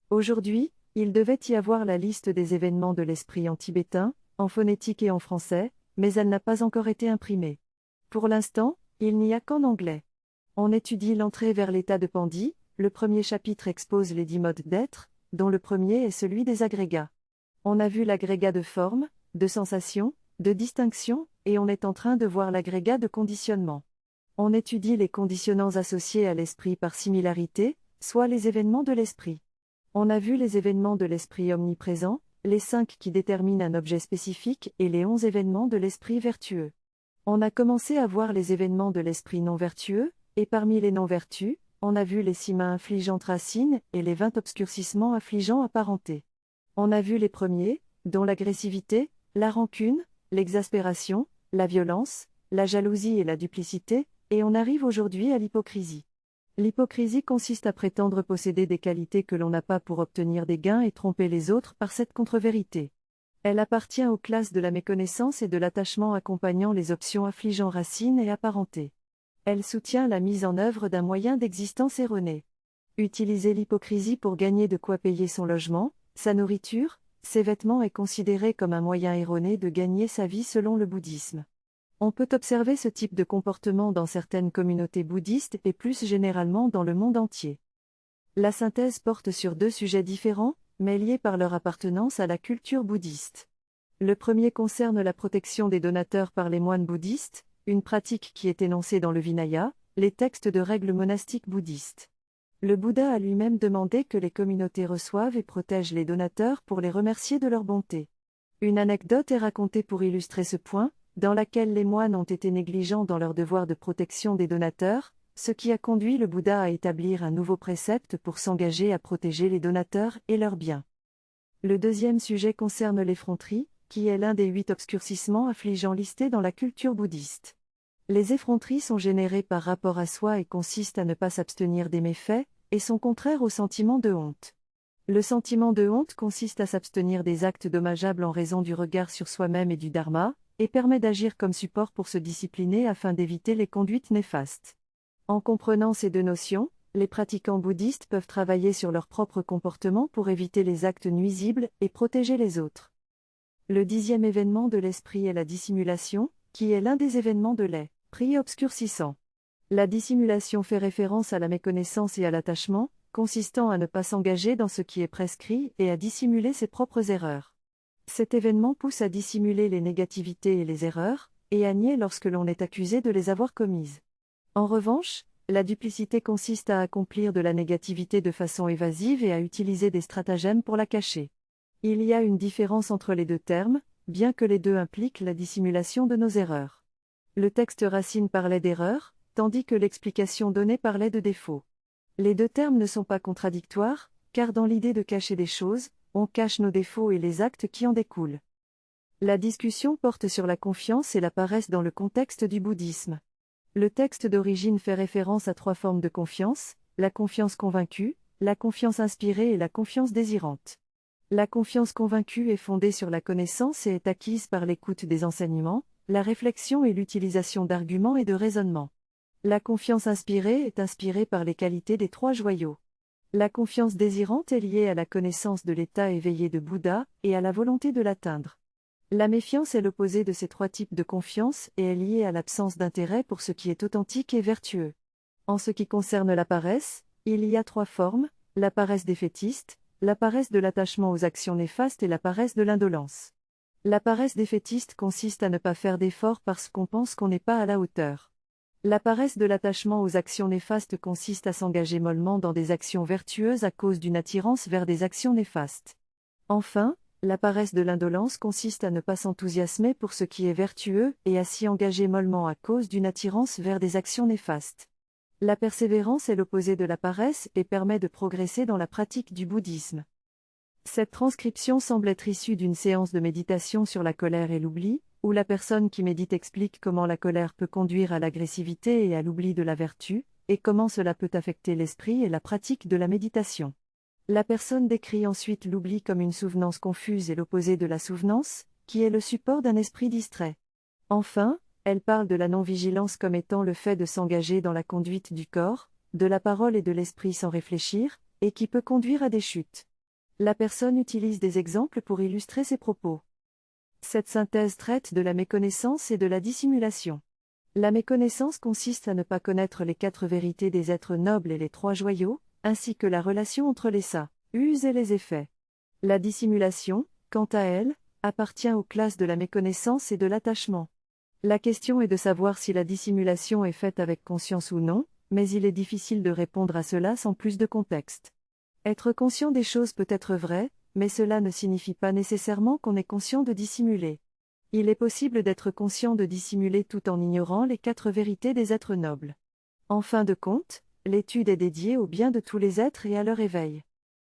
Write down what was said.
Aujourd'hui, il devait y avoir la liste des événements de l'esprit en tibétain, en phonétique et en français, mais elle n'a pas encore été imprimée. Pour l'instant, il n'y a qu'en anglais. On étudie l'entrée vers l'état de Pandi, le premier chapitre expose les 10 modes d'être, dont le premier est celui des agrégats. On a vu l'agrégat de forme, de sensation, de distinction, et on est en train de voir l'agrégat de conditionnement. On étudie les conditionnants associés à l'esprit par similarité, soit les événements de l'esprit. On a vu les événements de l'esprit omniprésent, les 5 qui déterminent un objet spécifique et les 11 événements de l'esprit vertueux. On a commencé à voir les événements de l'esprit non vertueux, et parmi les non-vertus, on a vu les 6 mains affligeantes racines et les 20 obscurcissements affligeants apparentés. On a vu les premiers, dont l'agressivité, la rancune, l'exaspération, la violence, la jalousie et la duplicité, et on arrive aujourd'hui à l'hypocrisie. L'hypocrisie consiste à prétendre posséder des qualités que l'on n'a pas pour obtenir des gains et tromper les autres par cette contre-vérité. Elle appartient aux classes de la méconnaissance et de l'attachement accompagnant les options affligeant racines et apparentées. Elle soutient la mise en œuvre d'un moyen d'existence erroné. Utiliser l'hypocrisie pour gagner de quoi payer son logement, sa nourriture, ses vêtements est considéré comme un moyen erroné de gagner sa vie selon le bouddhisme. On peut observer ce type de comportement dans certaines communautés bouddhistes et plus généralement dans le monde entier. La synthèse porte sur 2 sujets différents, mais liés par leur appartenance à la culture bouddhiste. Le premier concerne la protection des donateurs par les moines bouddhistes, une pratique qui est énoncée dans le Vinaya, les textes de règles monastiques bouddhistes. Le Bouddha a lui-même demandé que les communautés reçoivent et protègent les donateurs pour les remercier de leur bonté. Une anecdote est racontée pour illustrer ce point, dans laquelle les moines ont été négligents dans leur devoir de protection des donateurs, ce qui a conduit le Bouddha à établir un nouveau précepte pour s'engager à protéger les donateurs et leurs biens. Le deuxième sujet concerne l'effronterie, qui est l'un des 8 obscurcissements affligeants listés dans la culture bouddhiste. Les effronteries sont générées par rapport à soi et consistent à ne pas s'abstenir des méfaits, et sont contraires au sentiment de honte. Le sentiment de honte consiste à s'abstenir des actes dommageables en raison du regard sur soi-même et du dharma, et permet d'agir comme support pour se discipliner afin d'éviter les conduites néfastes. En comprenant ces 2 notions, les pratiquants bouddhistes peuvent travailler sur leur propre comportement pour éviter les actes nuisibles et protéger les autres. Le 10e événement de l'esprit est la dissimulation, qui est l'un des événements de l'esprit obscurcissant. La dissimulation fait référence à la méconnaissance et à l'attachement, consistant à ne pas s'engager dans ce qui est prescrit et à dissimuler ses propres erreurs. Cet événement pousse à dissimuler les négativités et les erreurs, et à nier lorsque l'on est accusé de les avoir commises. En revanche, la duplicité consiste à accomplir de la négativité de façon évasive et à utiliser des stratagèmes pour la cacher. Il y a une différence entre les 2 termes, bien que les 2 impliquent la dissimulation de nos erreurs. Le texte racine parlait d'erreurs, tandis que l'explication donnée parlait de défauts. Les 2 termes ne sont pas contradictoires, car dans l'idée de cacher des choses, on cache nos défauts et les actes qui en découlent. La discussion porte sur la confiance et la paresse dans le contexte du bouddhisme. Le texte d'origine fait référence à 3 formes de confiance, la confiance convaincue, la confiance inspirée et la confiance désirante. La confiance convaincue est fondée sur la connaissance et est acquise par l'écoute des enseignements, la réflexion et l'utilisation d'arguments et de raisonnements. La confiance inspirée est inspirée par les qualités des 3 joyaux. La confiance désirante est liée à la connaissance de l'état éveillé de Bouddha et à la volonté de l'atteindre. La méfiance est l'opposé de ces 3 types de confiance et est liée à l'absence d'intérêt pour ce qui est authentique et vertueux. En ce qui concerne la paresse, il y a 3 formes, la paresse défaitiste, la paresse de l'attachement aux actions néfastes et la paresse de l'indolence. La paresse défaitiste consiste à ne pas faire d'efforts parce qu'on pense qu'on n'est pas à la hauteur. La paresse de l'attachement aux actions néfastes consiste à s'engager mollement dans des actions vertueuses à cause d'une attirance vers des actions néfastes. Enfin, la paresse de l'indolence consiste à ne pas s'enthousiasmer pour ce qui est vertueux et à s'y engager mollement à cause d'une attirance vers des actions néfastes. La persévérance est l'opposé de la paresse et permet de progresser dans la pratique du bouddhisme. Cette transcription semble être issue d'une séance de méditation sur la colère et l'oubli, où la personne qui médite explique comment la colère peut conduire à l'agressivité et à l'oubli de la vertu, et comment cela peut affecter l'esprit et la pratique de la méditation. La personne décrit ensuite l'oubli comme une souvenance confuse et l'opposé de la souvenance, qui est le support d'un esprit distrait. Enfin, elle parle de la non-vigilance comme étant le fait de s'engager dans la conduite du corps, de la parole et de l'esprit sans réfléchir, et qui peut conduire à des chutes. La personne utilise des exemples pour illustrer ses propos. Cette synthèse traite de la méconnaissance et de la dissimulation. La méconnaissance consiste à ne pas connaître les 4 vérités des êtres nobles et les 3 joyaux, ainsi que la relation entre les sa, us et les effets. La dissimulation, quant à elle, appartient aux classes de la méconnaissance et de l'attachement. La question est de savoir si la dissimulation est faite avec conscience ou non, mais il est difficile de répondre à cela sans plus de contexte. Être conscient des choses peut être vrai, mais cela ne signifie pas nécessairement qu'on est conscient de dissimuler. Il est possible d'être conscient de dissimuler tout en ignorant les 4 vérités des êtres nobles. En fin de compte, l'étude est dédiée au bien de tous les êtres et à leur éveil.